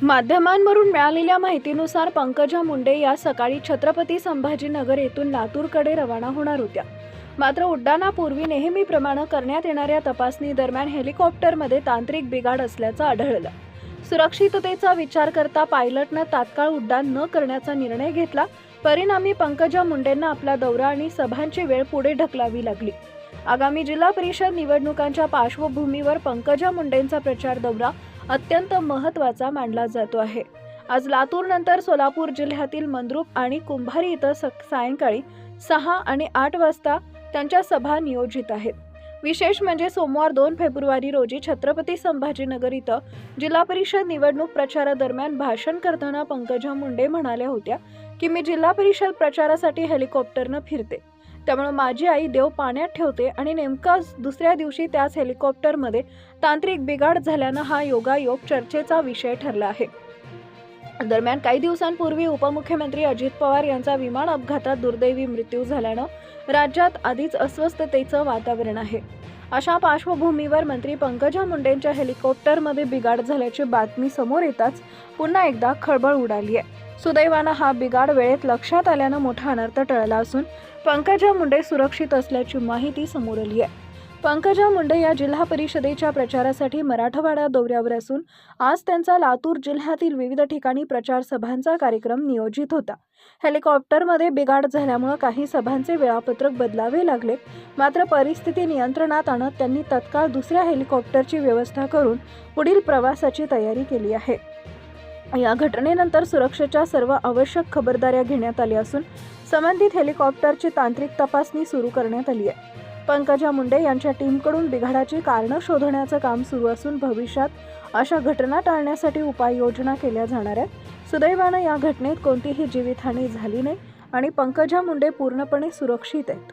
माध्यमांवरून मिळालेल्या माहितीनुसार पंकजा मुंडे या सकाळी छत्रपती संभाजीनगर येथून लातूरकडे रवाना होणार होत्या. मात्र उड्डाणापूर्वी नेहमीप्रमाणे करण्यात येणाऱ्या तपासणी दरम्यान हेलिकॉप्टरमध्ये तांत्रिक बिघाड असल्याचं आढळलं. सुरक्षिततेचा विचार करता पायलटनं तात्काळ उड्डाण न करण्याचा निर्णय घेतला. परिणामी पंकजा मुंडेंना आपला दौरा आणि सभांची वेळ पुढे ढकलावी लागली. आगामी जिल्हा परिषद निवडणुकांच्या पार्श्वभूमीवर पंकजा मुंडेंचा प्रचार दौरा अत्यंत महत्त्वाचा मानला जातो आहे. आज लातूर नंतर सोलापूर जिल्ह्यातील मंद्रुप आणि कुंभारी इथं सायंकाळी 6 आणि 8 वाजता त्यांच्या सभा नियोजित आहेत. विशेष म्हणजे सोमवार 2 फेब्रुवारी रोजी छत्रपती संभाजीनगर इथं जिल्हा परिषद निवडणूक प्रचारादरम्यान भाषण करताना पंकजा मुंडे म्हणाल्या होत्या की मी जिल्हा परिषद प्रचारासाठी हेलिकॉप्टरनं फिरते, त्यामुळे माझी आई देव पाण्यात ठेवते आणि नेमकाच दुसऱ्या दिवशी त्याच हेलिकॉप्टरमध्ये तांत्रिक बिघाड झाल्यानं हा योगायोग चर्चेचा विषय ठरला आहे. दरम्यान काही दिवसांपूर्वी उपमुख्यमंत्री अजित पवार यांचा विमान अपघातात दुर्दैवी मृत्यू झाल्यानं राज्यात आधीच अस्वस्थतेचं वातावरण आहे. अशा पार्श्वभूमीवर मंत्री पंकजा मुंडेंच्या हेलिकॉप्टरमध्ये बिघाड झाल्याची बातमी समोर येताच पुन्हा एकदा खळबळ उडाली आहे. सुदैवानं हा बिघाड वेळेत लक्षात आल्यानं मोठा अनर्थ टळला असून पंकजा मुंडे सुरक्षित असल्याची माहिती समोर आली आहे. पंकजा मुंडे या जिल्हा परिषदेच्या प्रचारासाठी मराठवाडा दौऱ्यावर असून आज त्यांचा लातूर जिल्ह्यातील विविध ठिकाणी प्रचार सभांचा कार्यक्रम नियोजित होता. हेलिकॉप्टरमध्ये बिघाड झाल्यामुळे काही सभांचे वेळापत्रक बदलावे लागले. मात्र परिस्थिती नियंत्रणात आणत त्यांनी तत्काळ दुसऱ्या हेलिकॉप्टरची व्यवस्था करून पुढील प्रवासाची तयारी केली आहे. या घटनेनंतर सुरक्षेच्या सर्व आवश्यक खबरदाऱ्या घेण्यात आल्या असून संबंधित हेलिकॉप्टरची तांत्रिक तपासणी सुरू करण्यात आली आहे. पंकजा मुंडे यांच्या टीमकडून बिघाडाची कारणं शोधण्याचं काम सुरू असून भविष्यात अशा घटना टाळण्यासाठी उपाययोजना केल्या जाणार आहेत. सुदैवानं या घटनेत कोणतीही जीवितहानी झाली नाही आणि पंकजा मुंडे पूर्णपणे सुरक्षित आहेत.